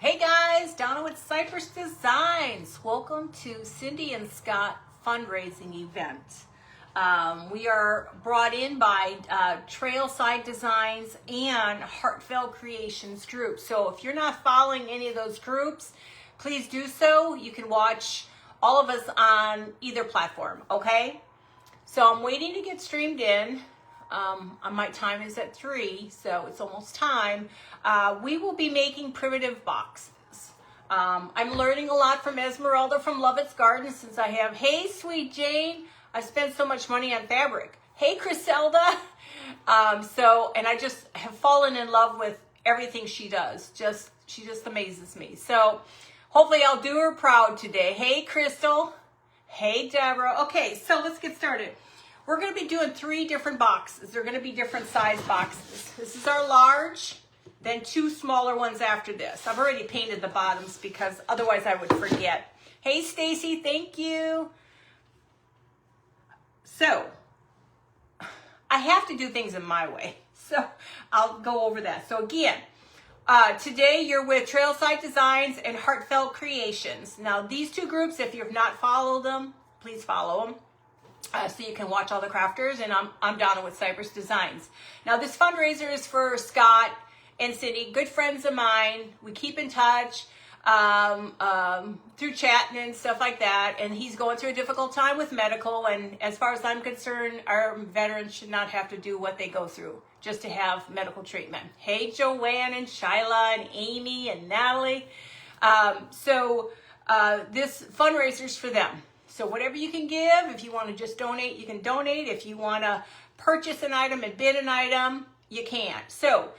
Hey guys, Donna with Cypress Designs. Welcome to Cindy and Scott fundraising event. We are brought in by Trailside Designs and Heartfelt Creations group. So if you're not following any of those groups, please do so. You can watch all of us on either platform, okay? So I'm waiting to get streamed in. My time is at 3, so it's almost time. We will be making primitive boxes. I'm learning a lot from Esmeralda from Lovett's Garden since I have, hey, sweet Jane, I spent so much money on fabric. Hey, Criselda. And I just have fallen in love with everything she does. She just amazes me. So hopefully I'll do her proud today. Hey, Crystal. Hey, Deborah. Okay, so let's get started. We're going to be doing 3 different boxes. They're going to be different size boxes. This is our large, then 2 smaller ones after this. I've already painted the bottoms because otherwise I would forget. Hey, Stacy, thank you. So, I have to do things in my way. So, I'll go over that. So, again, today you're with Trailside Designs and Heartfelt Creations. Now, these 2 groups, if you've not followed them, please follow them. So you can watch all the crafters, and I'm Donna with Cypress Designs. Now this fundraiser is for Scott and Cindy, good friends of mine. We keep in touch through chatting and stuff like that, and he's going through a difficult time with medical, and as far as I'm concerned, our veterans should not have to do what they go through just to have medical treatment. Hey, Joanne and Shyla and Amy and Natalie. This fundraiser's for them. So whatever you can give, if you want to just donate, you can donate. If you want to purchase an item and bid an item, you can. So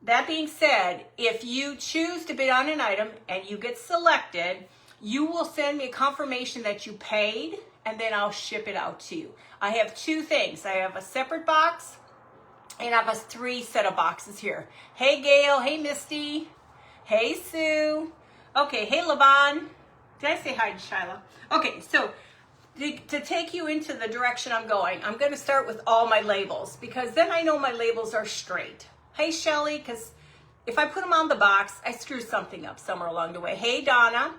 that being said, if you choose to bid on an item and you get selected, you will send me a confirmation that you paid, and then I'll ship it out to you. I have 2 things. I have a separate box, and I have a 3 set of boxes here. Hey, Gail. Hey, Misty. Hey, Sue. Okay. Hey, Levon. Did I say hi to Shyla? Okay, so to take you into the direction I'm going to start with all my labels because then I know my labels are straight. Hey, Shelly, because if I put them on the box, I screw something up somewhere along the way. Hey, Donna.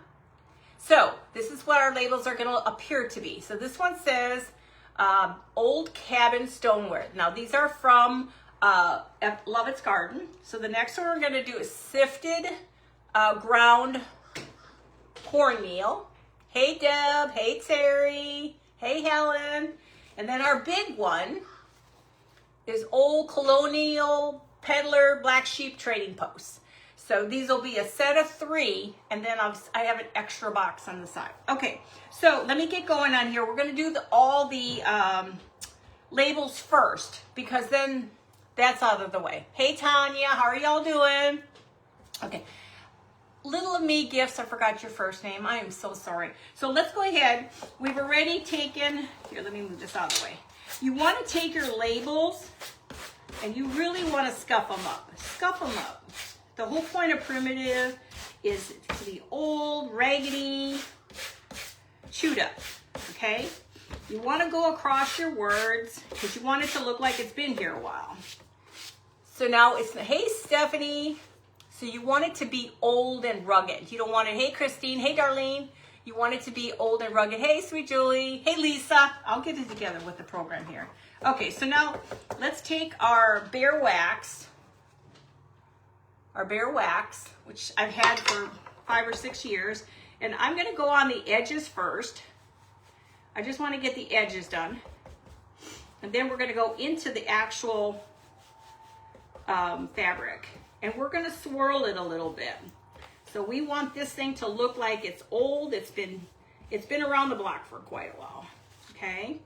So this is what our labels are going to appear to be. So this one says Old Cabin Stoneware. Now, these are from Lovett's Garden. So the next one we're going to do is sifted ground cornmeal. Hey, Deb. Hey, Terry. Hey, Helen. And then our big one is Old Colonial Peddler Black Sheep Trading Post. So these will be a set of 3, and then I have an extra box on the side. Okay, so let me get going on here. We're going to do all the labels first because then that's out of the way. Hey, Tanya. How are y'all doing? Okay. Little of me gifts, I forgot your first name. I am so sorry. So let's go ahead. We've already taken, here, let me move this out of the way. You want to take your labels and you really want to scuff them up. Scuff them up. The whole point of primitive is to be old, raggedy, chewed up, okay? You want to go across your words because you want it to look like it's been here a while. So now it's, hey, Stephanie. So you want it to be old and rugged. You don't want it, hey, Christine, hey, Darlene. You want it to be old and rugged. Hey, sweet Julie. Hey, Lisa. I'll get it together with the program here. Okay, so now let's take our Bear Wax, which I've had for 5 or 6 years, and I'm going to go on the edges first. I just want to get the edges done. And then we're going to go into the actual fabric. And we're going to swirl it a little bit. So we want this thing to look like it's old. It's been around the block for quite a while. Okay?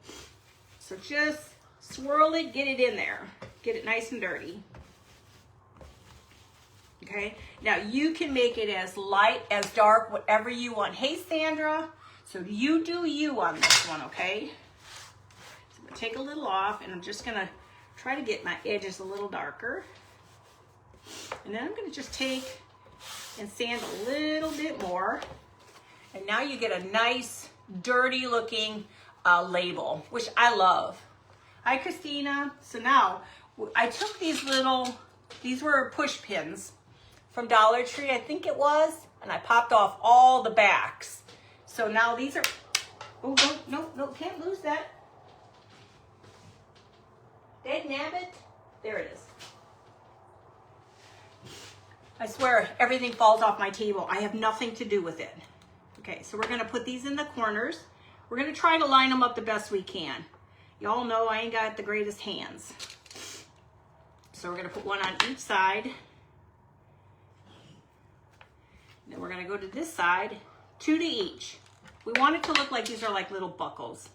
So just swirl it, get it in there. Get it nice and dirty. Okay? Now you can make it as light, as dark, whatever you want. Hey, Sandra. So you do you on this one, okay? So I'm going to take a little off, and I'm just going to try to get my edges a little darker. And then I'm going to just take and sand a little bit more. And now you get a nice, dirty looking label, which I love. Hi, Christina. So now I took these were push pins from Dollar Tree, I think it was, and I popped off all the backs. So now these are, oh, no, can't lose that. Dead nabbit. There it is. I swear, everything falls off my table. I have nothing to do with it. Okay, so we're gonna put these in the corners. We're gonna try to line them up the best we can. Y'all know I ain't got the greatest hands. So we're gonna put one on each side. Then we're gonna go to this side, 2 to each. We want it to look like these are like little buckles.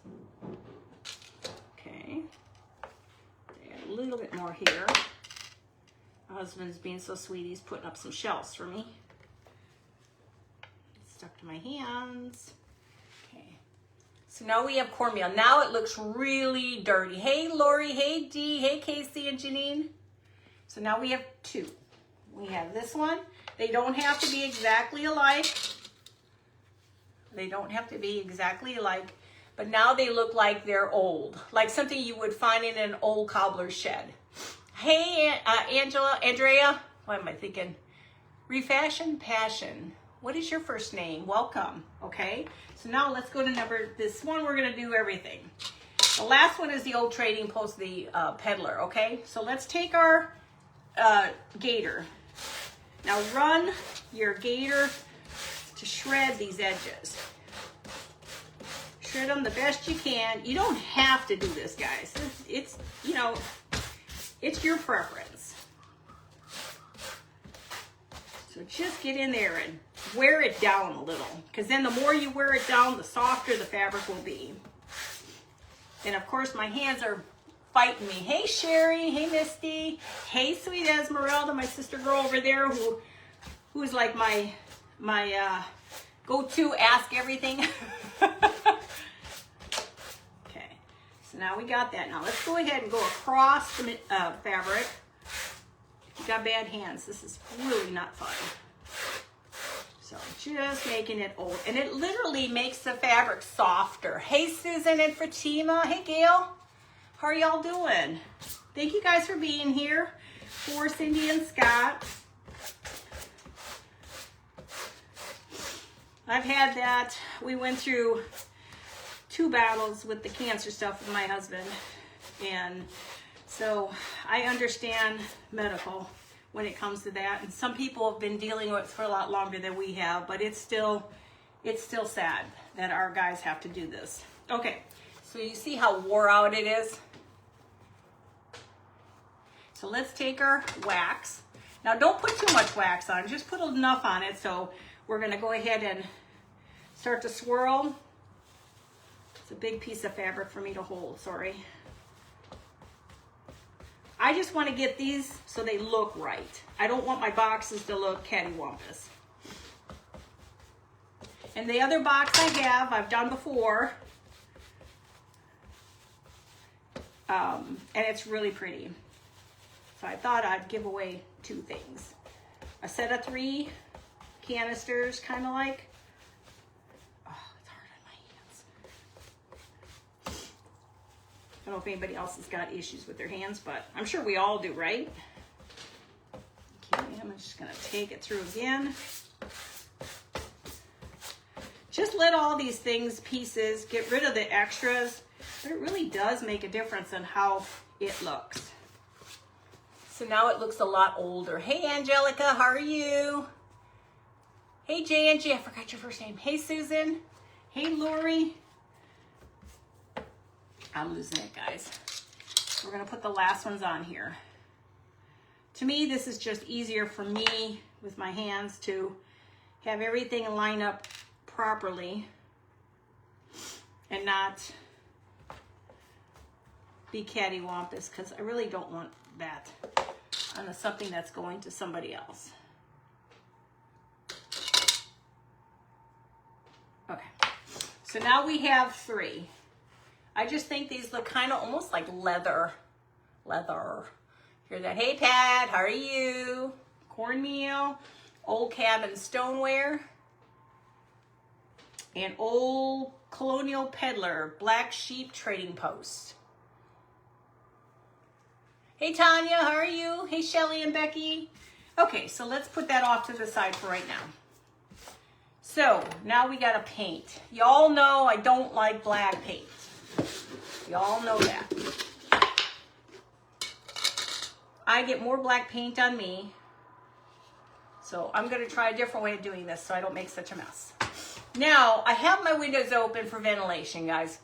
Okay. Add a little bit more here. My husband's being so sweet, he's putting up some shelves for me. It's stuck to my hands. Okay. So now we have cornmeal. Now it looks really dirty. Hey, Lori. Hey, Dee. Hey, Casey and Janine. So now we have 2. We have this one. They don't have to be exactly alike. They don't have to be exactly alike. But now they look like they're old. Like something you would find in an old cobbler's shed. Hey, Andrea. What am I thinking? Refashion Passion. What is your first name? Welcome. Okay. So now let's go to this one. We're going to do everything. The last one is the old trading post, the peddler. Okay. So let's take our gator. Now run your gator to shred these edges. Shred them the best you can. You don't have to do this, guys. It's you know, it's your preference. So just get in there and wear it down a little, because then the more you wear it down, the softer the fabric will be. And of course, my hands are fighting me. Hey, Sherry. Hey, Misty. Hey, sweet Esmeralda, my sister girl over there, who's like my go-to ask everything. Okay, so now we got that. Now let's go ahead and go across the fabric. If you got bad hands, this is really not fun. So just making it old. And it literally makes the fabric softer. Hey, Susan and Fatima. Hey, Gail. How are y'all doing? Thank you guys for being here. For Cindy and Scott. I've had that. We went through 2 battles with the cancer stuff with my husband. And so I understand medical when it comes to that. And some people have been dealing with it for a lot longer than we have, but it's still sad that our guys have to do this. Okay, so you see how wore out it is? So let's take our wax. Now don't put too much wax on, just put enough on it. So we're gonna go ahead and start to swirl. It's a big piece of fabric for me to hold, sorry. I just want to get these so they look right. I don't want my boxes to look cattywampus. And the other box I've done before. And it's really pretty. So I thought I'd give away 2 things. A set of 3 canisters, kind of like. Oh, it's hard on my hands. I don't know if anybody else has got issues with their hands, but I'm sure we all do, right? Okay, I'm just gonna take it through again. Just let all these pieces, get rid of the extras, but it really does make a difference in how it looks. So now it looks a lot older. Hey, Angelica, how are you? Hey, J&G, I forgot your first name. Hey, Susan. Hey, Lori. I'm losing it, guys. We're gonna put the last ones on here. To me, this is just easier for me with my hands to have everything line up properly and not be cattywampus, because I really don't want that on something that's going to somebody else. Okay, so now we have 3. I just think these look kind of almost like leather. Hear that? Hey, Pat, how are you? Cornmeal, Old Cabin Stoneware, and Old Colonial Peddler, Black Sheep Trading Post. Hey, Tanya, how are you? Hey, Shelly and Becky. Okay, so let's put that off to the side for right now. So now we gotta paint. Y'all know I don't like black paint. Y'all know that. I get more black paint on me. So I'm gonna try a different way of doing this so I don't make such a mess. Now, I have my windows open for ventilation, guys,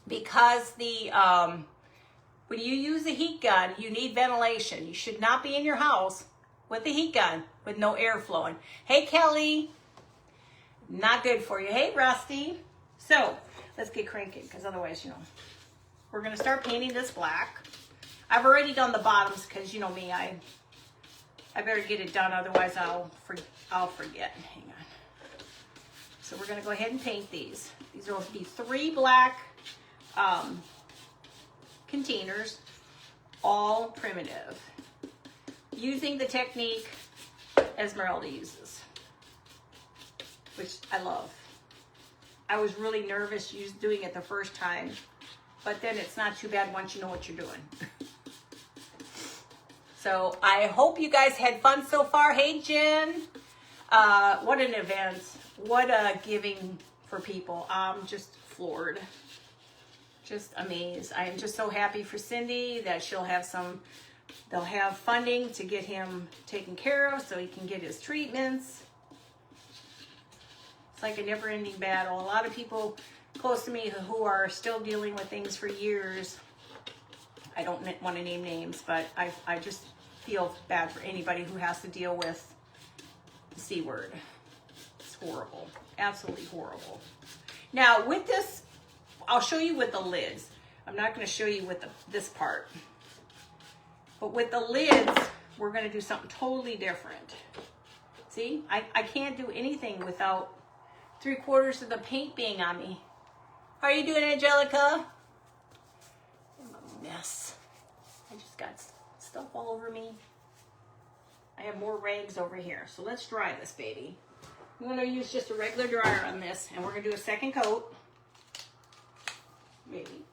because when you use a heat gun, you need ventilation. You should not be in your house with a heat gun with no air flowing. Hey, Kelly, not good for you. Hey, Rusty. So let's get cranking, because otherwise, we're gonna start painting this black. I've already done the bottoms because you know me, I better get it done, otherwise I'll forget. Hang on. So we're gonna go ahead and paint these. These will be 3 black containers, all primitive, using the technique Esmeralda uses, which I love. I was really nervous doing it the first time, but then it's not too bad once you know what you're doing. So I hope you guys had fun so far. Hey, Jen. What an event. What a giving for people. I'm just floored. Just amazed. I am just so happy for Cindy that they'll have funding to get him taken care of so he can get his treatments. It's like a never-ending battle. A lot of people close to me who are still dealing with things for years. I don't want to name names, but I just feel bad for anybody who has to deal with the C word. It's horrible. Absolutely horrible. Now, with this, I'll show you with the lids. I'm not going to show you with this part. But with the lids, we're going to do something totally different. See? I can't do anything without 3/4 of the paint being on me. How are you doing, Angelica? I'm a mess. I just got stuff all over me. I have more rags over here. So let's dry this baby. I'm going to use just a regular dryer on this, and we're going to do a second coat. Maybe.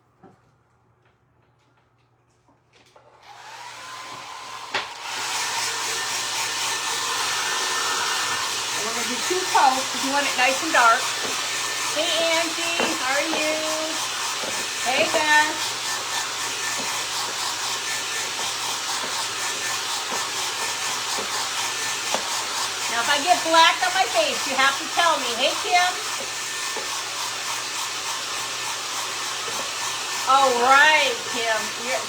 And we're going to do 2 coats because you want it nice and dark. Hey, Angie. How are you? Hey, Beth. Now, if I get black on my face, you have to tell me. Hey, Kim. All right, Kim.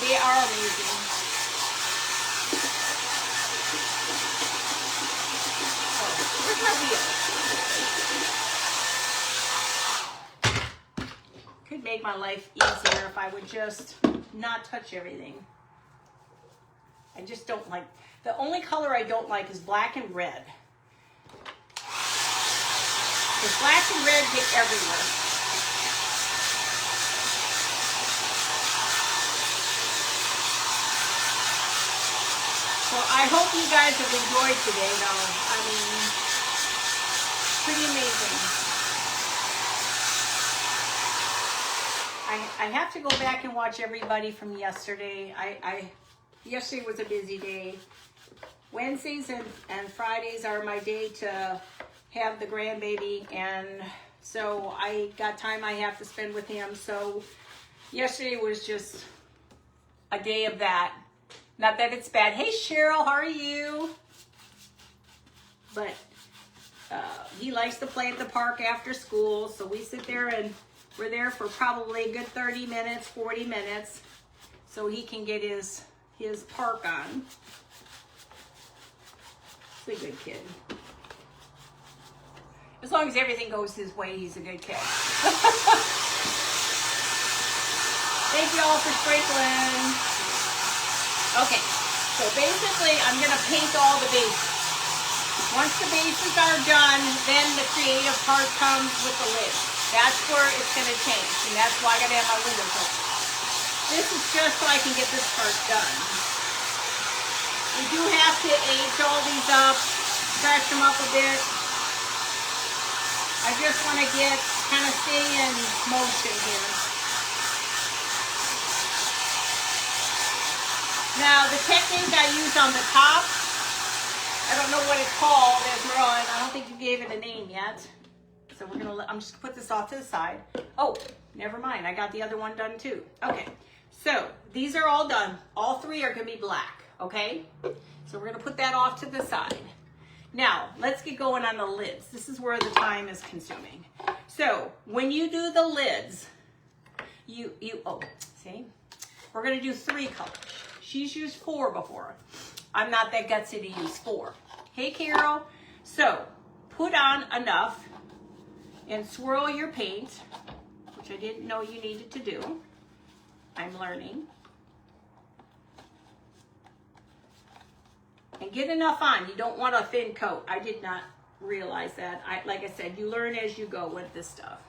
They are amazing. Oh, where's my wheel? Could make my life easier if I would just not touch everything. I just don't like, the only color I don't like is black and red. Because black and red get everywhere. So I hope you guys have enjoyed today, though. I mean, pretty amazing. I have to go back and watch everybody from yesterday. Yesterday was a busy day. Wednesdays and Fridays are my day to have the grandbaby, and so I got time I have to spend with him. So yesterday was just a day of that. Not that it's bad. Hey, Cheryl, how are you? But he likes to play at the park after school, so we sit there and we're there for probably a good 30 minutes, 40 minutes, so he can get his park on. He's a good kid. As long as everything goes his way, he's a good kid. Thank you all for sprinkling. Okay, so basically I'm going to paint all the bases. Once the bases are done, then the creative part comes with the lid. That's where it's going to change, and that's why I got to have my windows open. This is just so I can get this part done. We do have to age all these up, scratch them up a bit. I just want to kind of stay in motion here. Now, the technique I use on the top I don't know what it's called, Esmeralda. I don't think you gave it a name yet. So I'm just gonna put this off to the side. Oh, never mind. I got the other one done too. Okay, so these are all done. All three are gonna be black, okay? So we're gonna put that off to the side. Now, let's get going on the lids. This is where the time is consuming. So when you do the lids, see? We're gonna do 3 colors. She's used 4 before. I'm not that gutsy to use 4. Hey, Carol. So put on enough and swirl your paint, which I didn't know you needed to do. I'm learning. And get enough on. You don't want a thin coat. I did not realize that. Like I said, you learn as you go with this stuff.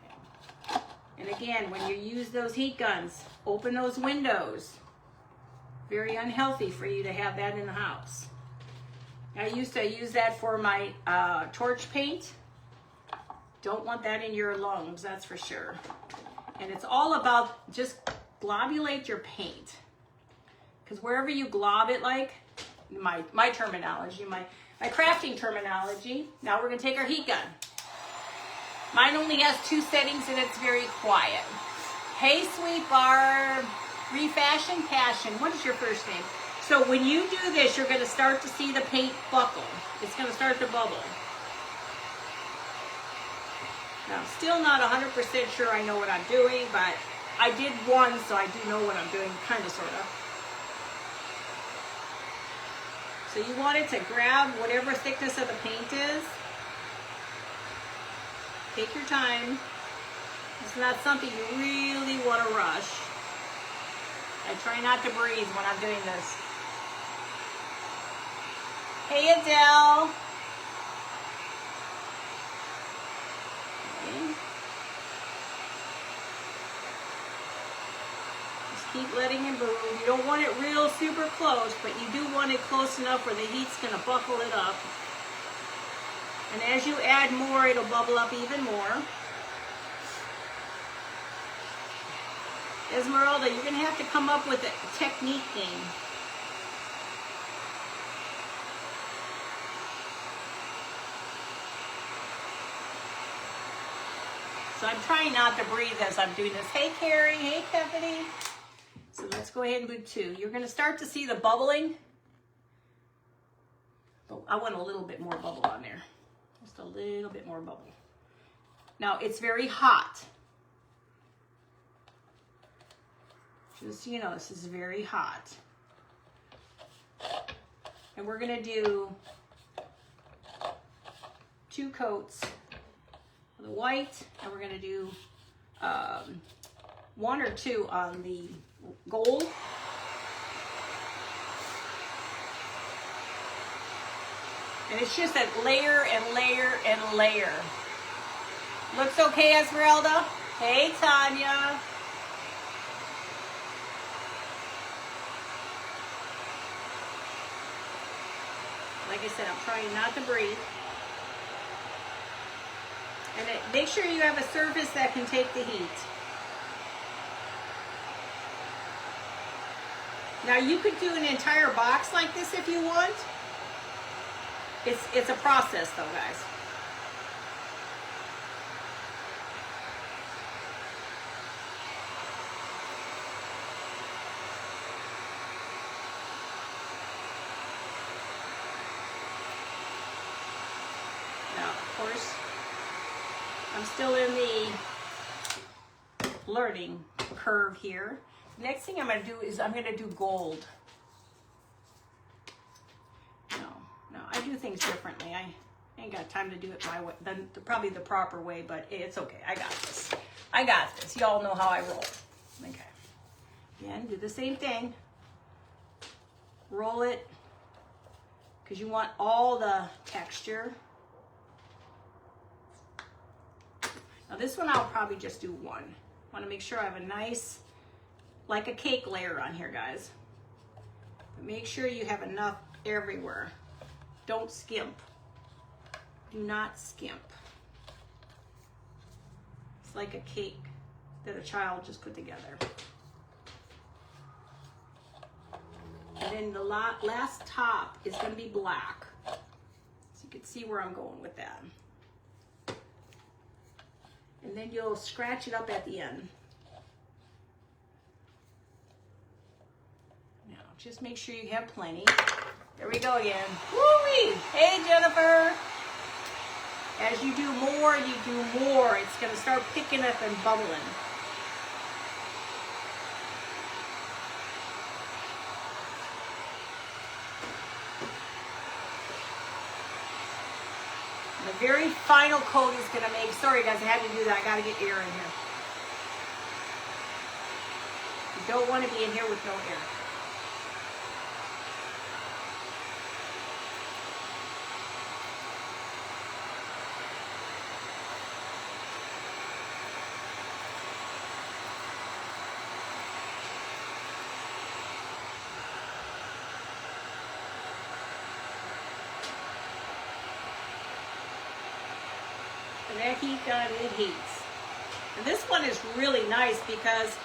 Okay. And again, when you use those heat guns, open those windows. Very unhealthy for you to have that in the house. I used to use that for my torch paint. Don't want that in your lungs, that's for sure. And it's all about just globulate your paint. Because wherever you glob it, like my terminology, my crafting terminology, now we're gonna take our heat gun. Mine only has 2 settings and it's very quiet. Hey, sweet Barb, Refashion Passion, what is your first name? So when you do this, you're gonna start to see the paint buckle. It's gonna start to bubble. Now, still not 100% sure I know what I'm doing, but I did one, so I do know what I'm doing, kind of, sort of. So you want it to grab whatever thickness of the paint is. Take your time. It's not something you really want to rush. I try not to breathe when I'm doing this. Hey, Adele. Okay. Just keep letting it move. You don't want it real super close, but you do want it close enough where the heat's going to buckle it up. And as you add more, it'll bubble up even more. Esmeralda, you're going to have to come up with a technique name. So I'm trying not to breathe as I'm doing this. Hey, Carrie. Hey, Tiffany. So let's go ahead and do 2. You're going to start to see the bubbling. Oh, I want a little bit more bubble on there. Just a little bit more bubble. Now, it's very hot. Just so you know, this is very hot. And we're going to do 2 coats of the white, and we're going to do 1 or 2 on the gold. And it's just a layer and layer and layer. Looks okay, Esmeralda? Hey, Tanya. Like I said, I'm trying not to breathe. And make sure you have a surface that can take the heat. Now you could do an entire box like this if you want. It's a process though, guys. Now, of course, I'm still in the learning curve here. Next thing I'm going to do is I'm going to do gold. No, I do things differently. I ain't got time to do it my way, probably the proper way, but it's okay. I got this. I got this. Y'all know how I roll. Okay. Again, do the same thing. Roll it because you want all the texture. Now this one I'll probably just do 1. I want to make sure I have a nice, like a cake layer on here, guys. But make sure you have enough everywhere. Don't skimp. Do not skimp. It's like a cake that a child just put together. And then the last top is going to be black. So you can see where I'm going with that. And then you'll scratch it up at the end. Now, just make sure you have plenty. There we go again. Woo-wee! Hey, Jennifer! As you do more, it's going to start picking up and bubbling. The very final coat is going to make, sorry guys, I had to do that. I got to get air in here. You don't want to be in here with no air. And that heat gun, it heats. And this one is really nice because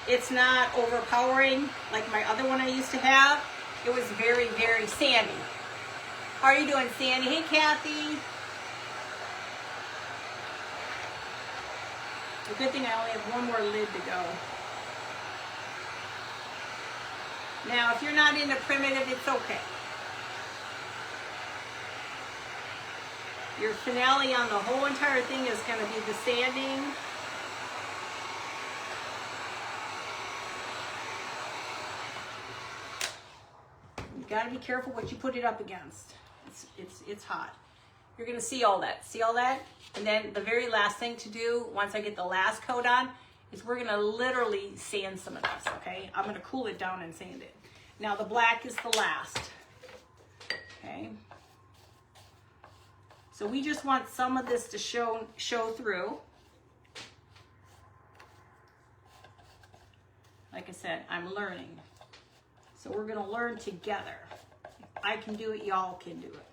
it's not overpowering like my other one I used to have. It was very, very sandy. How are you doing, Sandy? Hey, Kathy. The good thing I only have one more lid to go. Now, if you're not into primitive, it's okay. Your finale on the whole entire thing is going to be the sanding. You got to be careful what you put it up against. It's hot. You're going to see all that. See all that? And then the very last thing to do, once I get the last coat on, is we're going to literally sand some of this, okay? I'm going to cool it down and sand it. Now the black is the last, okay? So we just want some of this to show through. Like I said, I'm learning. So we're gonna learn together. If I can do it, y'all can do it.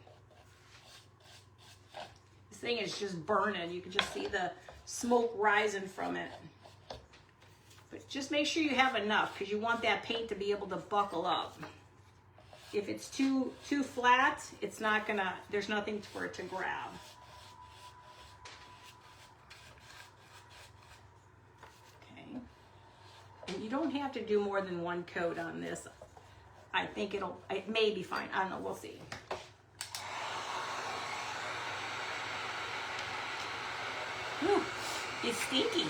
This thing is just burning. You can just see the smoke rising from it. But just make sure you have enough because you want that paint to be able to buckle up. If it's too flat, it's not gonna, there's nothing for it to grab. Okay. And you don't have to do more than one coat on this. I think it may be fine. I don't know, we'll see. Whew, it's stinky.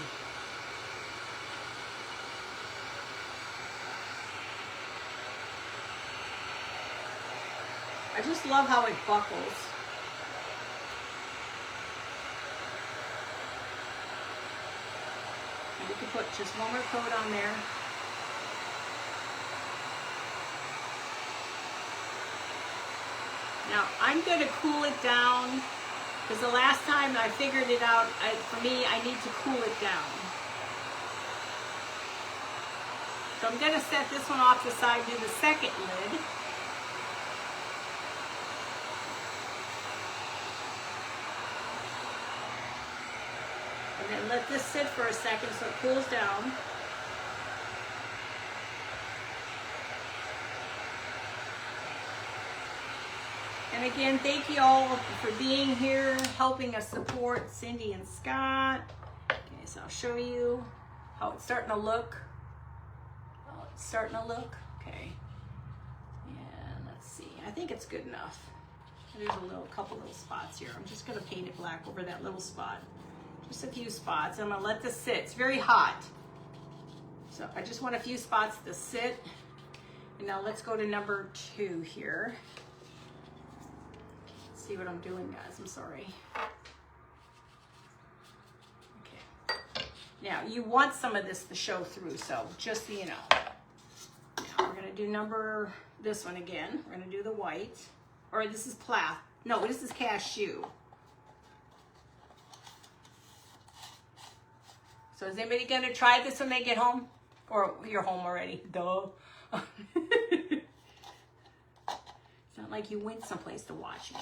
I just love how it buckles. And you can put just one more coat on there. Now I'm going to cool it down because the last time I figured it out, for me, I need to cool it down. So I'm going to set this one off to the side, do the second lid. And then let this sit for a second so it cools down. And again, thank you all for being here, helping us support Cindy and Scott. Okay, so I'll show you how it's starting to look. Oh, it's starting to look. Okay. And let's see. I think it's good enough. There's a couple little spots here. I'm just going to paint it black over that little spot. Just a few spots. I'm going to let this sit. It's very hot. So I just want a few spots to sit. And now let's go to number 2 here. See what I'm doing, guys. I'm sorry. Okay. Now, you want some of this to show through, so just so you know. Now, we're going to do this one again. We're going to do the white. Or this is plaid. No, this is cashew. So is anybody going to try this when they get home? Or you're home already? Duh. It's not like you went someplace to watch it.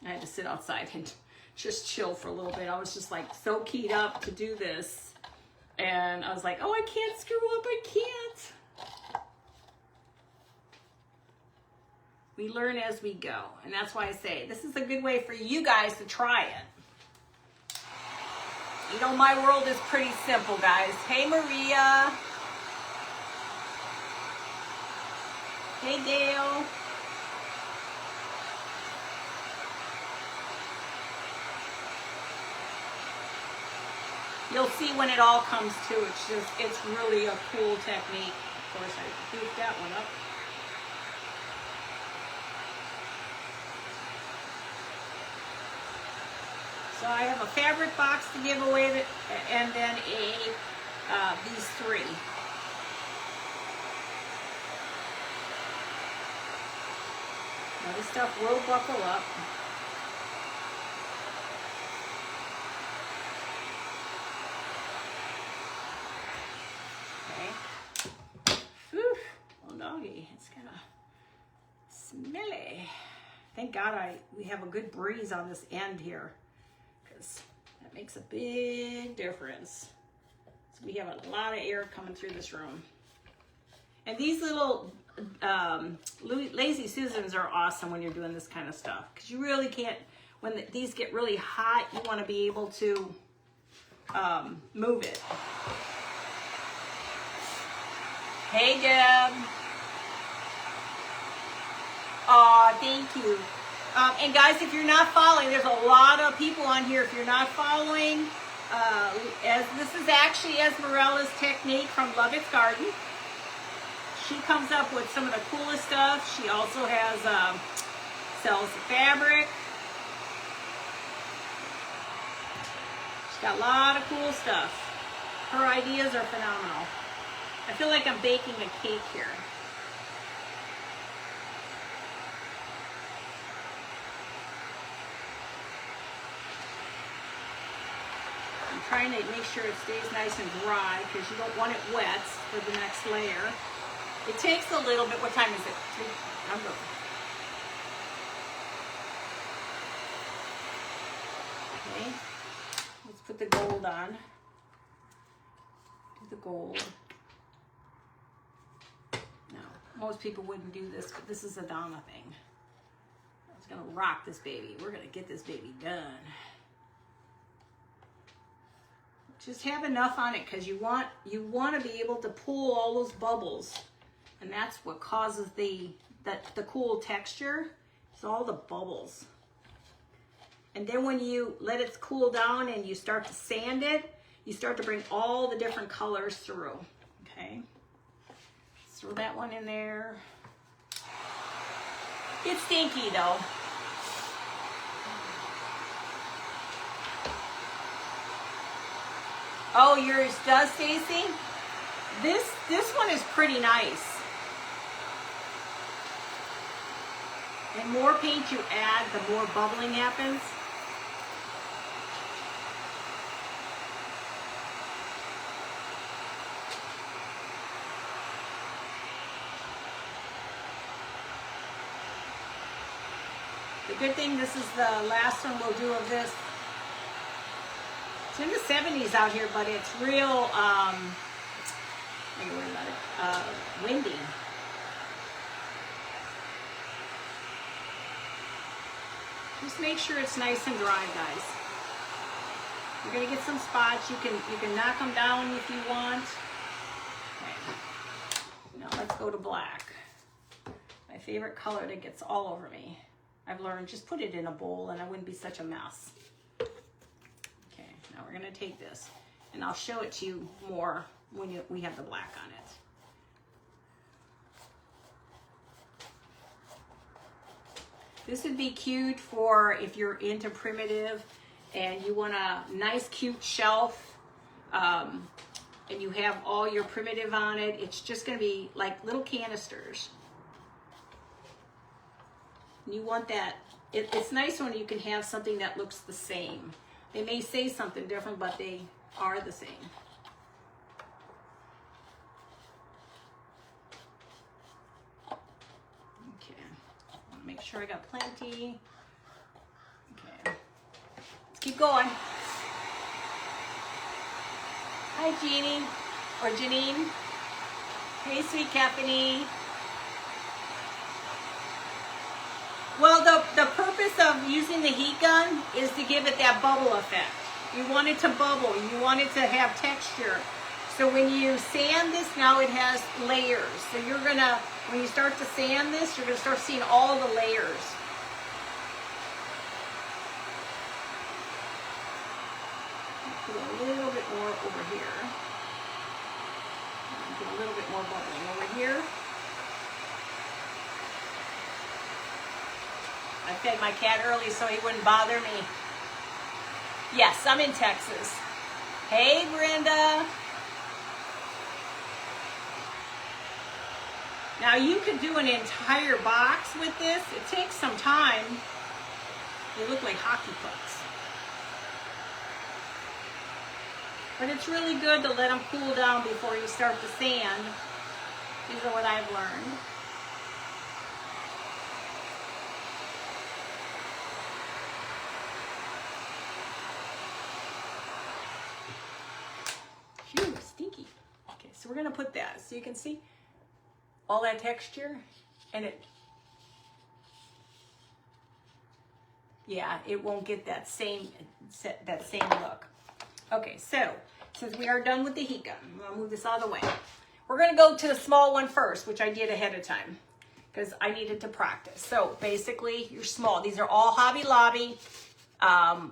I had to sit outside and just chill for a little bit. I was just like so keyed up to do this. And I was like, oh, I can't screw up, I can't. We learn as we go. And that's why I say, this is a good way for you guys to try it. You know, my world is pretty simple, guys. Hey, Maria. Hey, Gail. You'll see when it all comes to, it's really a cool technique. Of course, I goofed that one up. So I have a fabric box to give away, and then these three. Now this stuff will buckle up. Okay. Whew. Little doggy. It's kind of smelly. Thank God we have a good breeze on this end here, because that makes a big difference. So we have a lot of air coming through this room. And these little Lazy Susans are awesome when you're doing this kind of stuff, because you really can't, when these get really hot, you want to be able to move it. Hey, Deb. Aw, thank you. And guys, if you're not following, there's a lot of people on here. If you're not following, as this is actually Esmeralda's technique from Love It's Garden. She comes up with some of the coolest stuff. She also has sells fabric. She's got a lot of cool stuff. Her ideas are phenomenal. I feel like I'm baking a cake here. I'm trying to make sure it stays nice and dry, because you don't want it wet for the next layer. It takes a little bit. What time is it? Okay. Let's put the gold on. Do the gold. No, most people wouldn't do this, but this is a Donna thing. I was gonna rock this baby. We're gonna get this baby done. Just have enough on it, because you want to be able to pull all those bubbles. And that's what causes the cool texture. It's all the bubbles. And then when you let it cool down and you start to sand it, you start to bring all the different colors through. Okay. Let's throw that one in there. It's stinky though. Oh, yours does, Stacy? This one is pretty nice. The more paint you add, the more bubbling happens. The good thing, this is the last one we'll do of this. It's in the 70s out here, but it's real, windy. Just make sure it's nice and dry, guys. You're gonna get some spots. You can knock them down if you want. Okay. Now let's go to black. My favorite color that gets all over me. I've learned, just put it in a bowl and I wouldn't be such a mess. Okay, now we're gonna take this and I'll show it to you more when we have the black on it. This would be cute for if you're into primitive and you want a nice cute shelf and you have all your primitive on it. It's just going to be like little canisters. And you want that. It's nice when you can have something that looks the same. They may say something different, but they are the same. Make sure I got plenty. Okay, let's keep going. Hi, Jeannie, or Janine. Hey, sweet Caffeine. Well, the purpose of using the heat gun is to give it that bubble effect. You want it to bubble. You want it to have texture. So when you sand this, now it has layers. So you're gonna, when you start to sand this, you're gonna start seeing all the layers. Put a little bit more over here. Get a little bit more bubbling over here. I fed my cat early so he wouldn't bother me. Yes, I'm in Texas. Hey, Brenda. Now you could do an entire box with this. It takes some time. They look like hockey pucks. But it's really good to let them cool down before you start to sand. These are what I've learned. Phew, stinky. Okay, so we're gonna put that so you can see all that texture, and it won't get that same look. Okay, so since we are done with the heat gun, I'm gonna move this out of the way. We're gonna go to the small one first, which I did ahead of time because I needed to practice. So basically, you're small. These are all Hobby Lobby.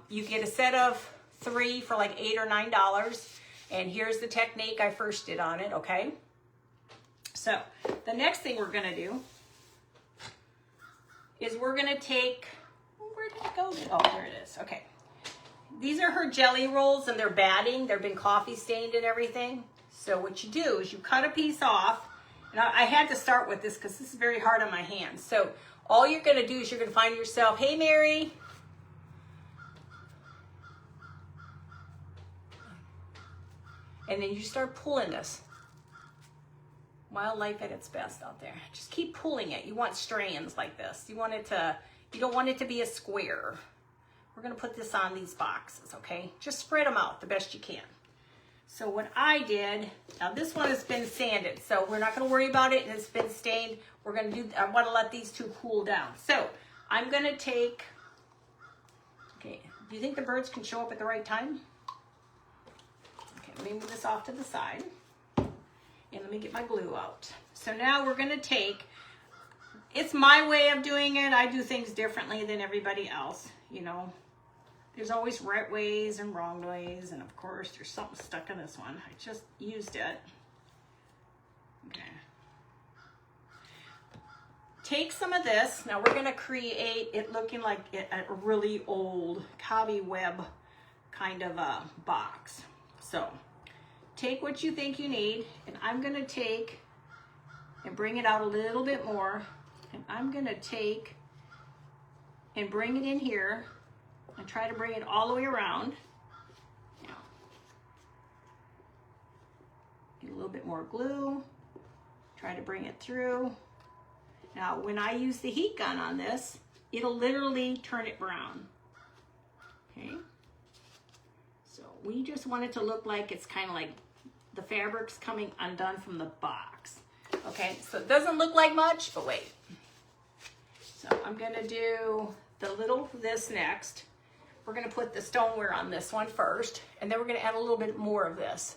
You get a set of 3 for like $8 or $9. And here's the technique I first did on it, okay? So the next thing we're gonna do is we're gonna take, where did it go? Oh, there it is, okay. These are her jelly rolls and they're batting. They've been coffee stained and everything. So what you do is you cut a piece off. And I had to start with this because this is very hard on my hands. So all you're gonna do is you're gonna find yourself, hey Mary. And then you start pulling this. Wildlife at its best out there. Just keep pulling it. You want strands like this. You don't want it to be a square. We're gonna put this on these boxes, okay? Just spread them out the best you can. So what I did, now this one has been sanded, so we're not gonna worry about it, and it's been stained. I wanna let these two cool down. So I'm gonna take, okay, do you think the birds can show up at the right time? Okay, let me move this off to the side. And let me get my glue out. So now we're gonna take, it's my way of doing it. I do things differently than everybody else, you know. There's always right ways and wrong ways, and of course there's something stuck in this one. I just used it. Okay. Take some of this. Now we're gonna create it looking like a really old cobweb kind of a box. So take what you think you need, and I'm gonna take and bring it out a little bit more, and I'm gonna take and bring it in here and try to bring it all the way around. Now, get a little bit more glue, try to bring it through. Now, when I use the heat gun on this, it'll literally turn it brown, okay? So we just want it to look like it's kind of like the fabric's coming undone from the box. Okay, so it doesn't look like much, but wait. So I'm gonna do this next. We're gonna put the stoneware on this one first, and then we're gonna add a little bit more of this.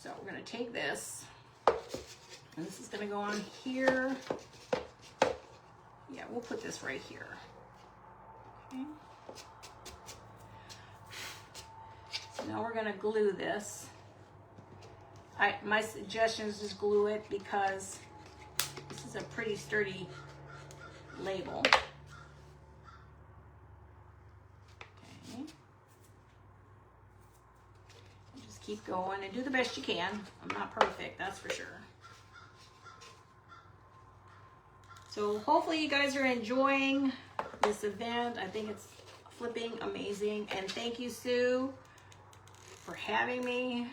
So we're gonna take this, and this is gonna go on here. Yeah, we'll put this right here. Okay. So now we're gonna glue this. My suggestion is just glue it because this is a pretty sturdy label. Okay. And just keep going and do the best you can. I'm not perfect, that's for sure. So hopefully you guys are enjoying this event. I think it's flipping amazing. And thank you, Sue, for having me.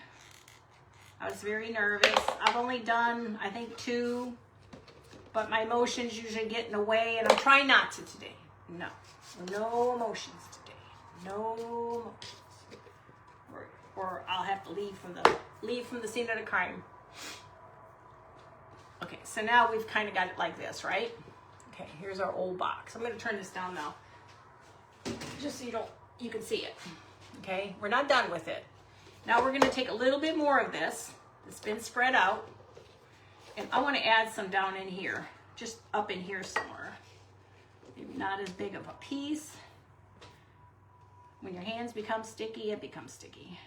I was very nervous. I've only done, I think, 2, but my emotions usually get in the way, and I'm trying not to today. No emotions today. No emotions. or I'll have to leave from the scene of the crime. Okay, so now we've kind of got it like this, right? Okay, here's our old box. I'm going to turn this down now, just so you can see it. Okay, we're not done with it. Now we're going to take a little bit more of this that's been spread out, and I want to add some down in here, just up in here somewhere. Maybe not as big of a piece. When your hands become sticky, it becomes sticky.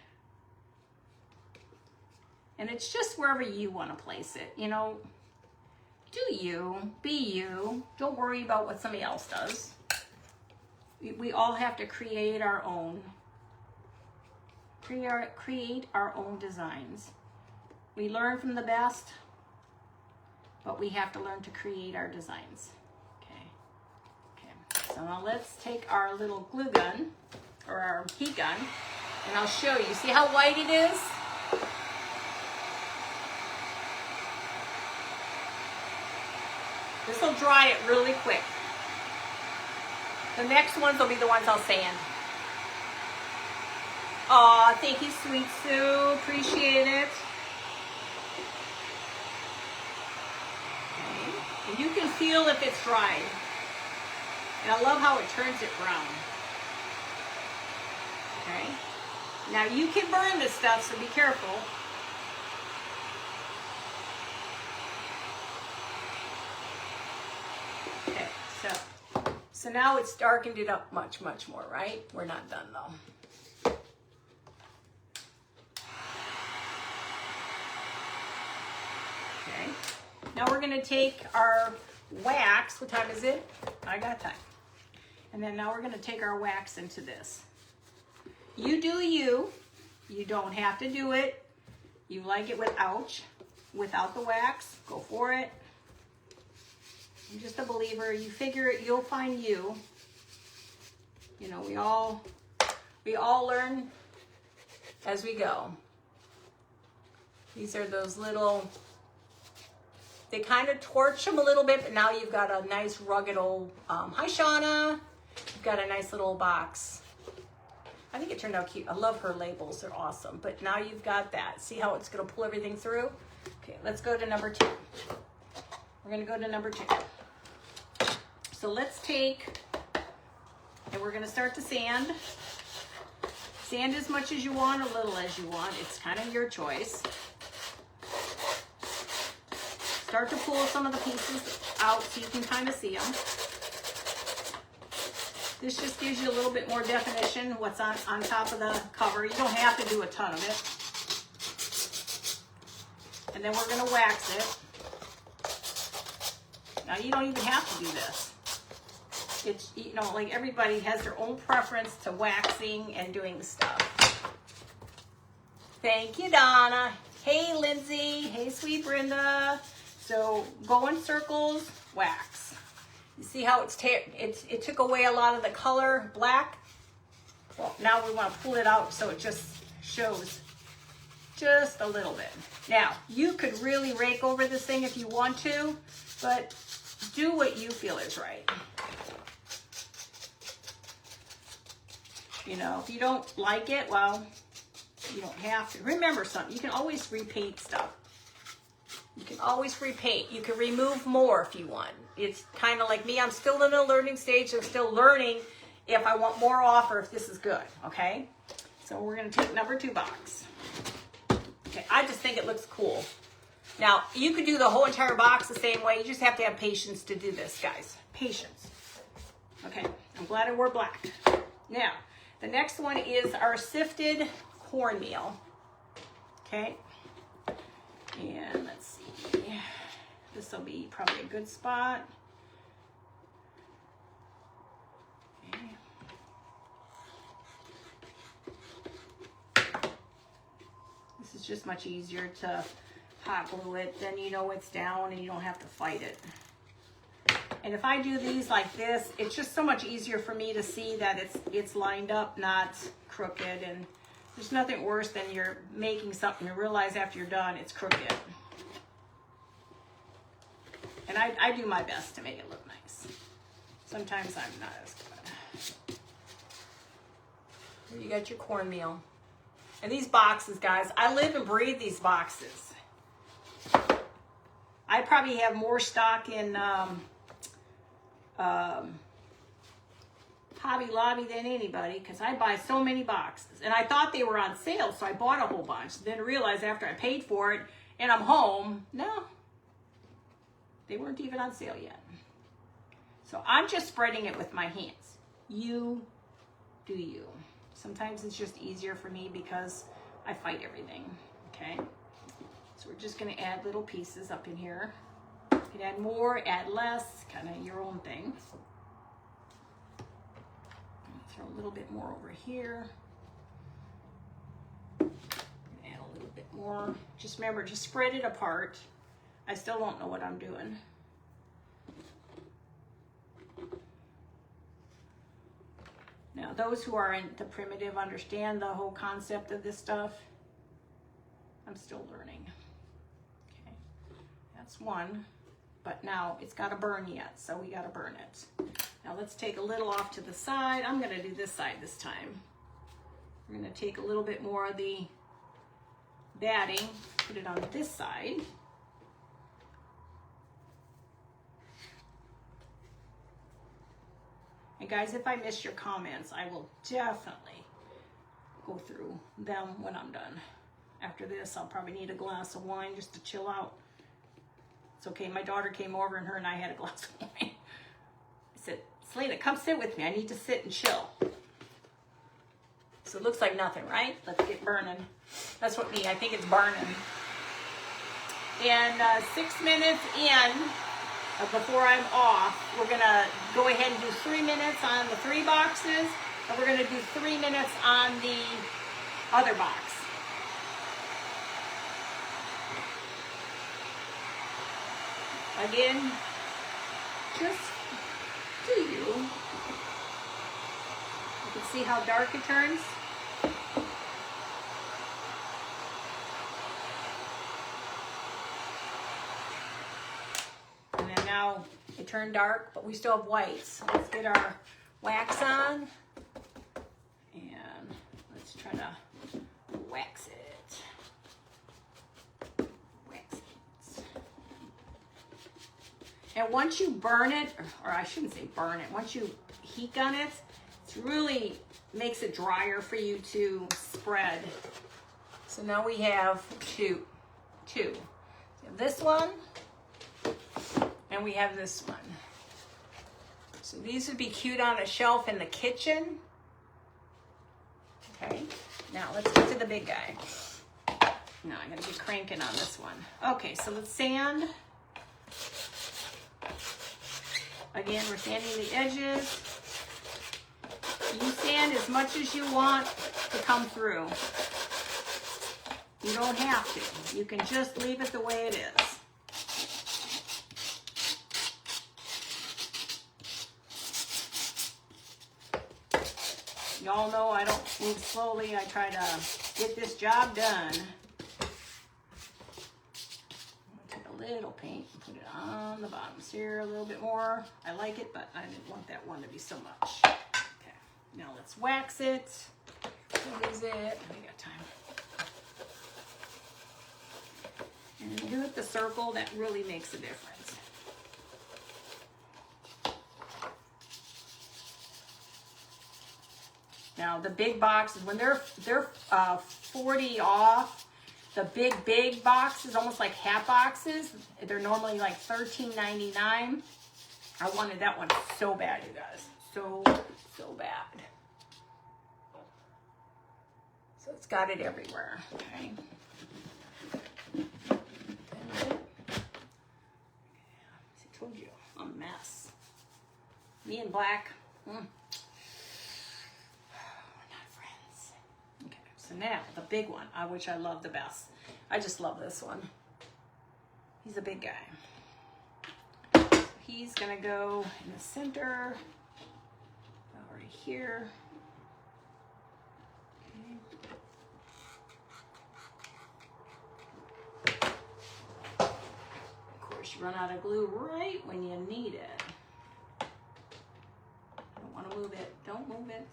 And it's just wherever you want to place it, you know. Do you, be you. Don't worry about what somebody else does. We all have to create our own. Create our own designs. We learn from the best, but we have to learn to create our designs. Okay. So now let's take our little glue gun, or our heat gun, and I'll show you. See how white it is? This will dry it really quick. The next ones will be the ones I'll sand. Aw, thank you, Sweet Sue. Appreciate it. Okay. And you can feel if it's dried. And I love how it turns it brown. Okay. Now you can burn this stuff, so be careful. Okay, so now it's darkened it up much, much more, right? We're not done though. Okay. Now we're gonna take our wax. What time is it? I got time. And then now we're gonna take our wax into this. You do you. You don't have to do it. You like it without the wax, go for it. I'm just a believer. You figure it, you'll find you. You know, we all learn as we go. These are those little, they kind of torch them a little bit, but now you've got a nice rugged old, hi Shauna. You've got a nice little box. I think it turned out cute. I love her labels, they're awesome. But now you've got that. See how it's gonna pull everything through? Okay, let's go to number 2. We're gonna go to number 2. So let's take, and we're gonna start to sand. Sand as much as you want, a little as you want. It's kind of your choice. Start to pull some of the pieces out so you can kind of see them. This just gives you a little bit more definition, what's on top of the cover. You don't have to do a ton of it. And then we're gonna wax it. Now you don't even have to do this. It's, you know, like everybody has their own preference to waxing and doing stuff. Thank you, Donna. Hey, Lindsay. Hey, sweet Brenda. So go in circles, wax. You see how it took away a lot of the color, black? Well, now we want to pull it out so it just shows just a little bit. Now, you could really rake over this thing if you want to, but do what you feel is right. You know, if you don't like it, well, you don't have to. Remember something, you can always repaint stuff. You can always repaint. You can remove more if you want. It's kind of like me. I'm still in a learning stage. I'm still learning if I want more off or if this is good, okay? So we're going to take number 2 box. Okay, I just think it looks cool. Now, you could do the whole entire box the same way. You just have to have patience to do this, guys. Patience. Okay, I'm glad I wore black. Now, the next one is our sifted cornmeal. Okay, and let's see. This will be probably a good spot. Okay. This is just much easier to hot glue it, then you know it's down and you don't have to fight it. And if I do these like this, it's just so much easier for me to see that it's lined up, not crooked. And there's nothing worse than you're making something and realize after you're done it's crooked. And I do my best to make it look nice. Sometimes I'm not as good. Here you got your cornmeal. And these boxes, guys, I live and breathe these boxes. I probably have more stock in Hobby Lobby than anybody because I buy so many boxes. And I thought they were on sale, so I bought a whole bunch. Then realized after I paid for it and I'm home, no, they weren't even on sale yet. So I'm just spreading it with my hands. You do you. Sometimes it's just easier for me because I fight everything, okay? So we're just gonna add little pieces up in here. You can add more, add less, kind of your own thing. Throw a little bit more over here. Add a little bit more. Just remember, just spread it apart. I still don't know what I'm doing. Now, those who are into primitive understand the whole concept of this stuff. I'm still learning. Okay, that's one. But now it's got to burn yet, so we got to burn it. Now let's take a little off to the side. I'm going to do this side this time. We're going to take a little bit more of the batting, put it on this side. And guys, if I miss your comments, I will definitely go through them when I'm done. After this, I'll probably need a glass of wine just to chill out. It's okay, my daughter came over and her and I had a glass of wine. I said, Selena, come sit with me. I need to sit and chill. So it looks like nothing, right? Let's get burning. That's what I think it's burning. And 6 minutes in, before I'm off, we're gonna go ahead and do 3 minutes on the 3 boxes, and we're gonna do 3 minutes on the other box. Again, just do you. You can see how dark it turns. And then now it turned dark, but we still have whites. So let's get our wax on. And let's try to wax it. And once you burn it, or I shouldn't say burn it, once you heat gun it, it really makes it drier for you to spread. So now we have two. We have this one, and we have this one. So these would be cute on a shelf in the kitchen. Okay, now let's get to the big guy. Now I'm gonna be cranking on this one. Okay, so let's sand. Again, we're sanding the edges. You sand as much as you want to come through. You don't have to. You can just leave it the way it is. Y'all know I don't move slowly. I try to get this job done. Little paint and put it on the bottoms here a little bit more. I like it, but I didn't want that one to be so much. Okay, now let's wax it. What is it? We got time. And do it the circle. That really makes a difference. Now the big boxes, when they're 40 off. The big boxes, almost like hat boxes, they're normally like $13.99. I wanted that one so bad, you guys. So bad. So it's got it everywhere, okay? I told you, I'm a mess. Me and black, we're not friends. Okay, so now the big one, which I love the best. I just love this one. He's a big guy. So he's gonna go in the center, right here. Okay. Of course, you run out of glue right when you need it. Don't want to move it. Don't move it.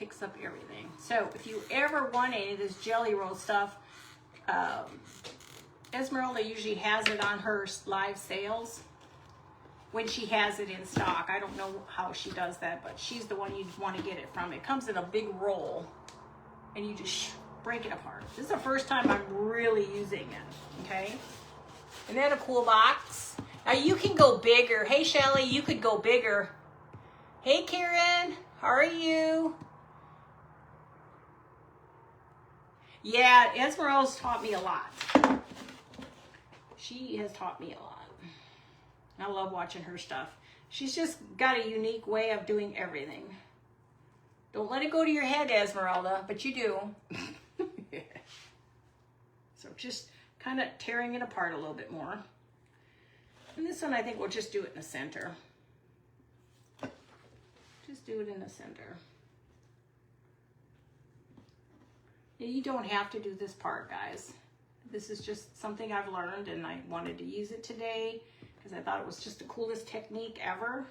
picks up everything. So if you ever want any of this Jelly Roll stuff, Esmeralda usually has it on her live sales when she has it in stock. I don't know how she does that, but she's the one you'd want to get it from. It comes in a big roll, and you just break it apart. This is the first time I'm really using it, okay? And then a cool box. Now you can go bigger. Hey, Shelly, you could go bigger. Hey, Karen, how are you? Yeah, Esmeralda's taught me a lot. She has taught me a lot. I love watching her stuff. She's just got a unique way of doing everything. Don't let it go to your head, Esmeralda, but you do. So just kind of tearing it apart a little bit more. And this one, I think we'll just do it in the center. Just do it in the center. You don't have to do this part, guys. This is just something I've learned, and I wanted to use it today because I thought it was just the coolest technique ever.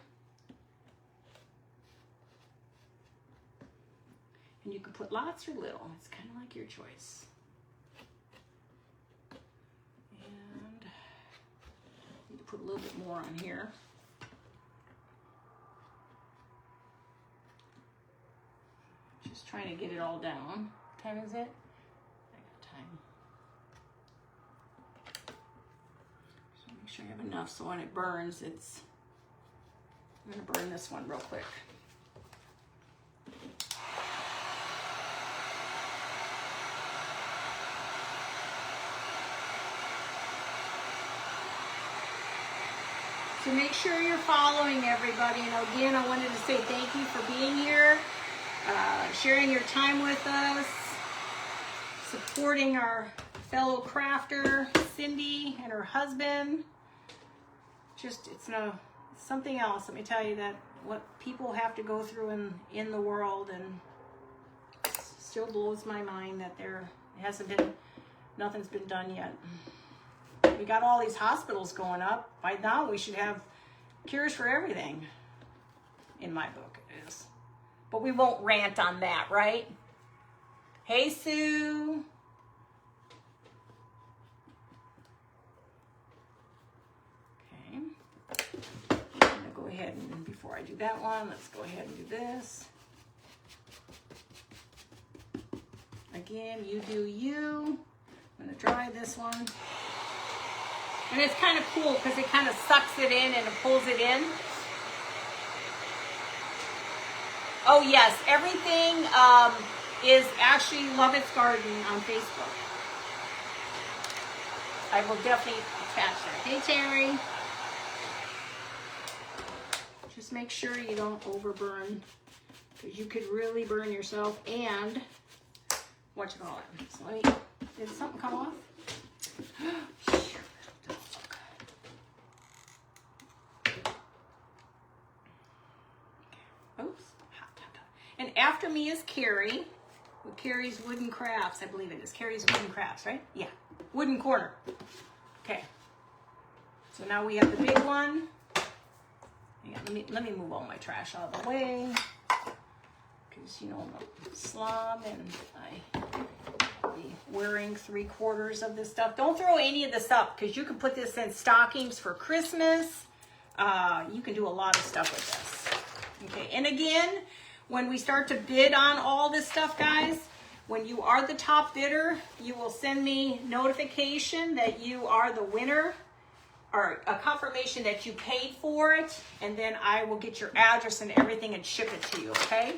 And you can put lots or little. It's kind of like your choice. And need to put a little bit more on here. Just trying to get it all down. What time is it? I got time. So make sure you have enough so when it burns, it's... I'm going to burn this one real quick. So make sure you're following everybody. And again, I wanted to say thank you for being here, sharing your time with us, supporting our fellow crafter, Cindy, and her husband. Just, it's something else. Let me tell you that what people have to go through in the world, and it still blows my mind that nothing's been done yet. We got all these hospitals going up. By now, we should have cures for everything. In my book, it is. But we won't rant on that, right? Hey, Sue. Okay. I'm going to go ahead and, before I do that one, let's go ahead and do this. Again, you do you. I'm going to dry this one. And it's kind of cool because it kind of sucks it in and it pulls it in. Oh yes, everything is actually Love It's Garden on Facebook. I will definitely attach that. Hey Terry. Just make sure you don't overburn, because you could really burn yourself and what you call it. So let me, did something come off? Oops. And after me is Carrie with Carrie's Wooden Crafts. I believe it is Carrie's Wooden Crafts, right? Yeah. Wooden Corner. Okay. So now we have the big one. Yeah, let me move all my trash out of the way. Because, you know, I'm a slob and I'll be wearing 3/4 of this stuff. Don't throw any of this up, because you can put this in stockings for Christmas. You can do a lot of stuff with this. Okay, and again, when we start to bid on all this stuff, guys, when you are the top bidder, you will send me notification that you are the winner, or a confirmation that you paid for it, and then I will get your address and everything and ship it to you, okay?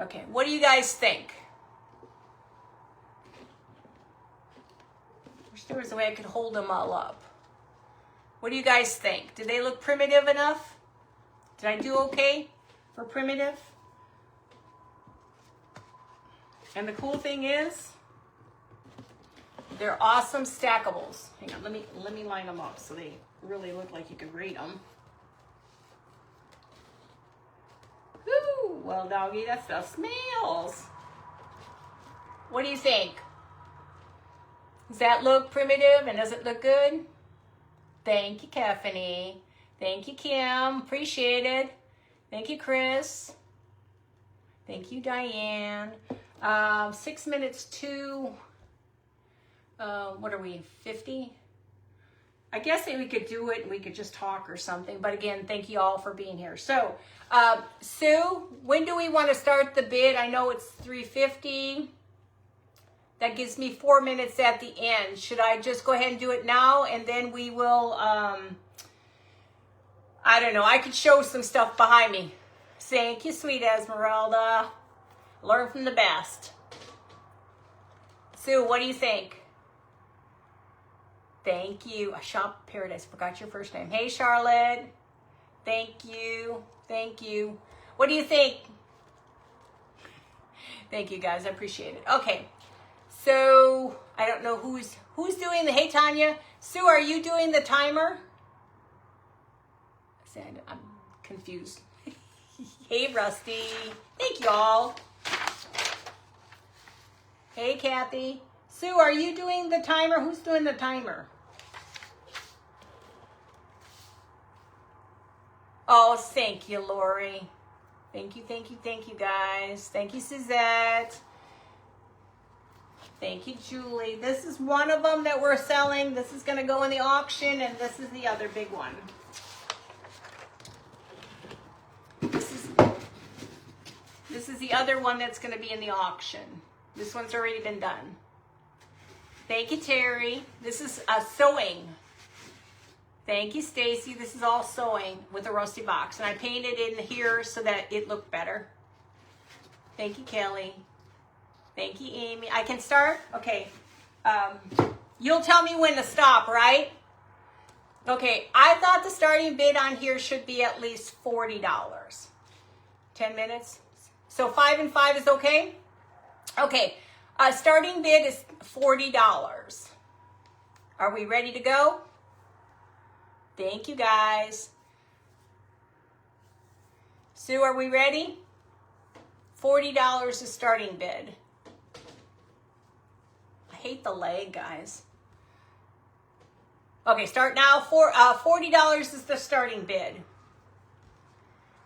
Okay, what do you guys think? There was a way I could hold them all up. What do you guys think? Did they look primitive enough? Did I do okay for primitive? And the cool thing is, they're awesome stackables. Hang on, let me line them up so they really look like you can read them. Woo! Well, doggy, that stuff smells. What do you think? Does that look primitive and does it look good? Thank you, Kefany. Thank you, Kim. Appreciate it. Thank you, Chris. Thank you, Diane. 6 minutes to, what are we, 50? I guess we could do it and we could just talk or something. But again, thank you all for being here. So, Sue, when do we want to start the bid? I know it's 3:50. That gives me 4 minutes at the end. Should I just go ahead and do it now? And then we will, I don't know. I could show some stuff behind me. Thank you, sweet Esmeralda. Learn from the best. Sue, what do you think? Thank you. Shop Paradise. Forgot your first name. Hey, Charlotte. Thank you. Thank you. What do you think? Thank you, guys. I appreciate it. Okay. So, I don't know who's doing the, hey, Tanya. Sue, are you doing the timer? I'm confused. Hey, Rusty. Thank y'all. Hey, Kathy. Sue, are you doing the timer? Who's doing the timer? Oh, thank you, Lori. Thank you, thank you, thank you, guys. Thank you, Suzette. Thank you, Julie. This is one of them that we're selling. This is going to go in the auction, and this is the other big one. This is the other one that's going to be in the auction. This one's already been done. Thank you, Terry. This is sewing. Thank you, Stacy. This is all sewing with a rusty box. And I painted in here so that it looked better. Thank you, Kelly. Thank you, Amy. I can start? Okay. You'll tell me when to stop, right? Okay. I thought the starting bid on here should be at least $40. 10 minutes. So 5 and 5 is okay? Okay. Starting bid is $40. Are we ready to go? Thank you, guys. Sue, are we ready? $40 is starting bid. I hate the leg, guys. Okay, start now. $40 is the starting bid.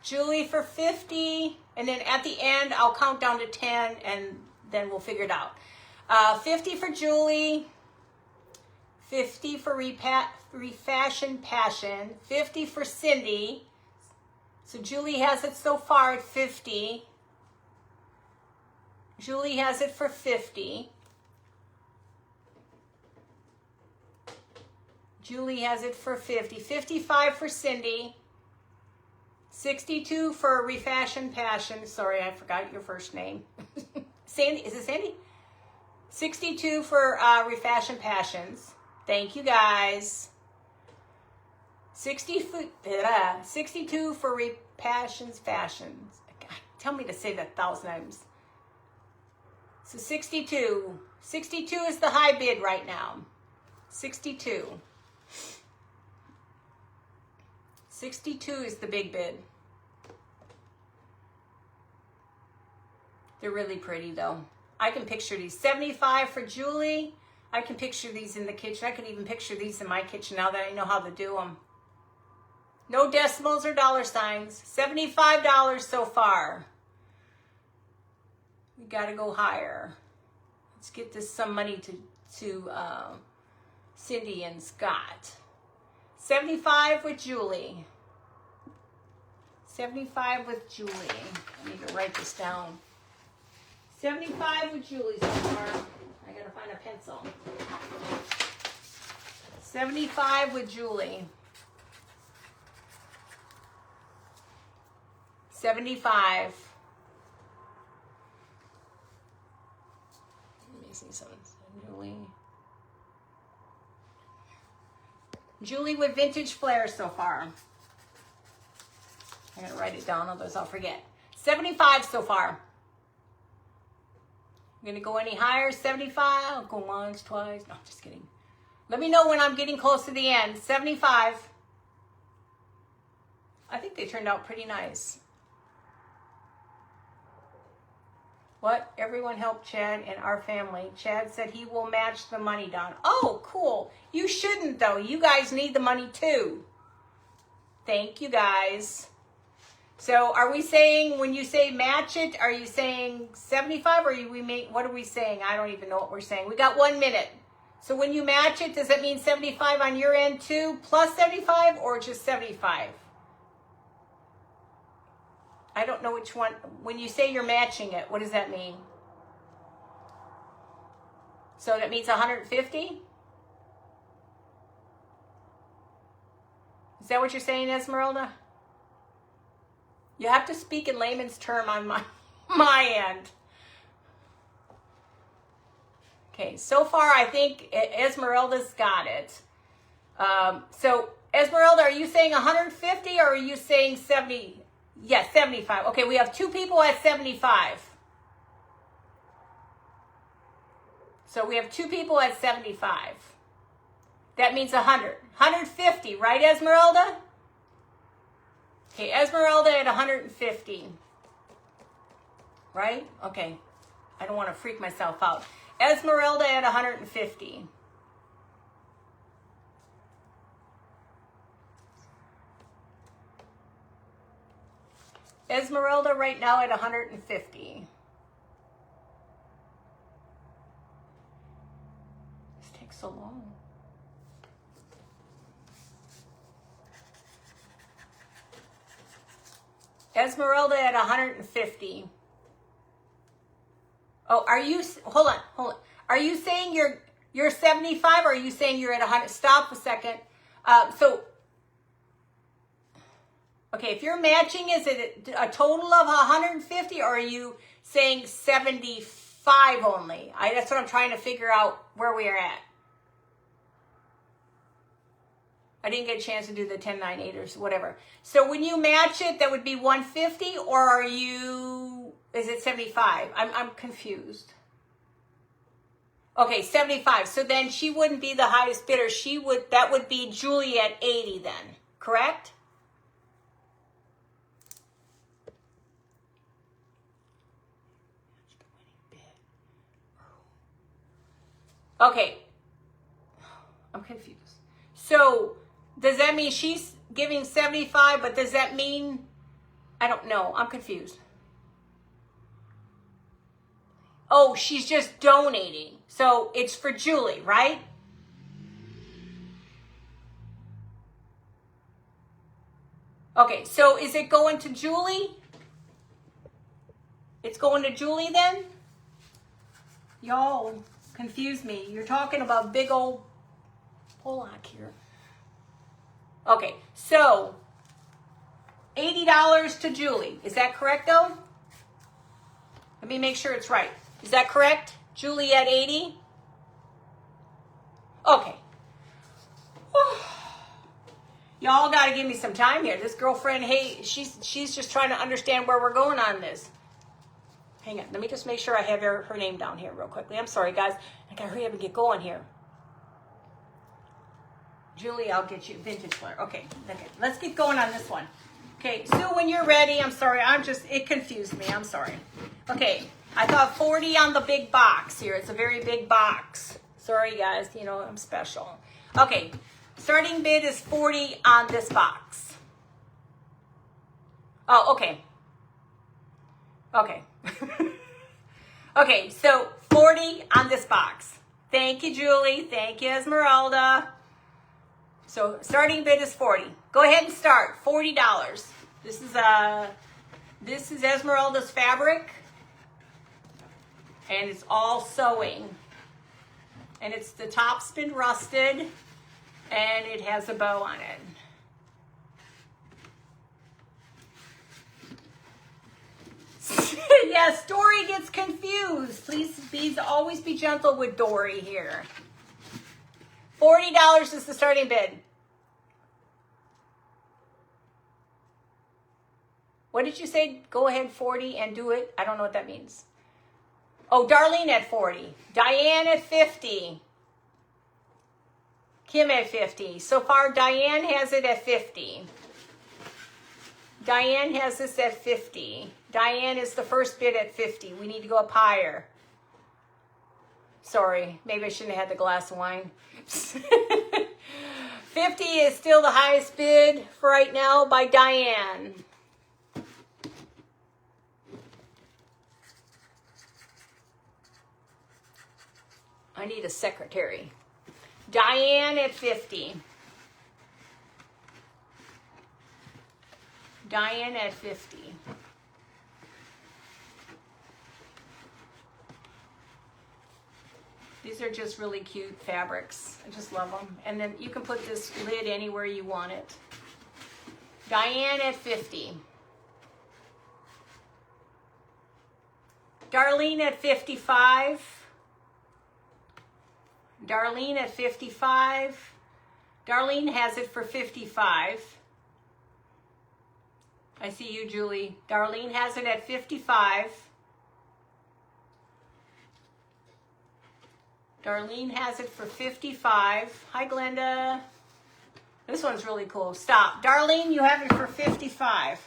Julie for 50, and then at the end, I'll count down to 10, and then we'll figure it out. 50 for Julie, 50 for Refashion Passion, 50 for Cindy. So Julie has it so far at 50. Julie has it for 50. Julie has it for 50. 55 for Cindy. 62 for Refashion Passion. Sorry, I forgot your first name. Sandy, is it Sandy? 62 for Refashion Passions. Thank you, guys. 62 for Refashions Fashions. Tell me to say that 1,000 times. So 62. 62 is the high bid right now. 62. 62 is the big bid. They're really pretty though. I can picture these. 75 for Julie. I can picture these in the kitchen. I could even picture these in my kitchen now that I know how to do them. No decimals or dollar signs. $75 so far. We got to go higher. Let's get this some money to Cindy and Scott. 75 with Julie. 75 with Julie. I need to write this down. 75 with Julie so far. I gotta find a pencil. 75 with Julie. 75. Let me see something. Julie with Vintage Flair so far. I gotta write it down, otherwise I'll forget. 75 so far. I'm gonna go any higher. 75. I'll go once, twice. No, just kidding. Let me know when I'm getting close to the end. 75. I think they turned out pretty nice. What? Everyone help Chad and our family. Chad said he will match the money, Don. Oh, cool. You shouldn't, though. You guys need the money, too. Thank you, guys. So are we saying, when you say match it, are you saying 75 or what are we saying? I don't even know what we're saying. We got 1 minute. So when you match it, does that mean 75 on your end, too, plus 75 or just 75? I don't know which one. When you say you're matching it, what does that mean? So that means 150? Is that what you're saying, Esmeralda? You have to speak in layman's term on my end. Okay, so far I think Esmeralda's got it. So Esmeralda, are you saying 150 or are you saying 70? Yes, 75. Okay, we have 2 people at 75. So we have 2 people at 75. That means 100. 150, right, Esmeralda? Okay, Esmeralda at 150. Right? Okay. I don't want to freak myself out. Esmeralda at 150. Esmeralda right now at 150. This takes so long. Esmeralda at 150. Oh, are you, hold on. Are you saying you're 75 or are you saying you're at 100? Stop a second. Okay, if you're matching, is it a total of 150 or are you saying 75 only? That's what I'm trying to figure out where we are at. I didn't get a chance to do the 10, 9, 8 or whatever. So when you match it, that would be 150 or is it 75? I'm confused. Okay, 75. So then she wouldn't be the highest bidder. That would be Julie at 80 then, correct? Okay, I'm confused. So does that mean she's giving 75, but does that mean, I don't know, I'm confused. Oh, she's just donating. So it's for Julie, right? Okay, so is it going to Julie? It's going to Julie then? Y'all confuse me. You're talking about big old Pollock here. Okay, so $80 to Julie. Is that correct though? Let me make sure it's right. Is that correct? Julie at 80? Okay. Y'all got to give me some time here. This girlfriend, hey, she's just trying to understand where we're going on this. Hang on. Let me just make sure I have her name down here real quickly. I'm sorry, guys. I got to hurry up and get going here. Julie, I'll get you vintage flare. Okay. Let's get going on this one. Okay, Sue, when you're ready, I'm sorry. It confused me. I'm sorry. Okay, I thought 40 on the big box here. It's a very big box. Sorry, guys. You know, I'm special. Okay, starting bid is 40 on this box. Oh, okay. Okay. Okay, so 40 on this box. Thank you, Julie. Thank you, Esmeralda. So starting bid is 40. Go ahead and start. $40. This is Esmeralda's fabric. And it's all sewing. And it's the top's been rusted. And it has a bow on it. Yes, Dory gets confused. Please always be gentle with Dory here. $40 is the starting bid. What did you say? Go ahead, 40 and do it. I don't know what that means. Oh, Darlene at 40. Diane at 50. Kim at 50. So far, Diane has it at 50. Diane has this at 50. Diane is the first bid at 50. We need to go up higher. Sorry, maybe I shouldn't have had the glass of wine. 50 is still the highest bid for right now by Diane. I need a secretary. Diane at 50. Diane at 50. These are just really cute fabrics. I just love them. And then you can put this lid anywhere you want it. Diane at 50. Darlene at 55. Darlene at 55. Darlene has it for 55. I see you, Julie. Darlene has it at 55. Darlene has it for 55. Hi, Glenda. This one's really cool. Stop. Darlene, you have it for 55.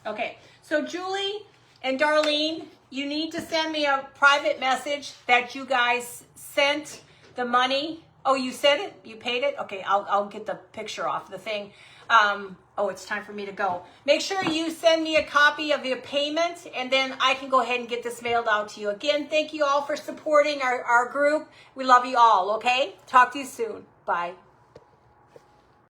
Okay, so Julie and Darlene, you need to send me a private message that you guys sent the money. Oh, you said it? You paid it? Okay, I'll get the picture off the thing. Oh, it's time for me to go. Make sure you send me a copy of your payment, and then I can go ahead and get this mailed out to you. Again, thank you all for supporting our group. We love you all, okay? Talk to you soon. Bye.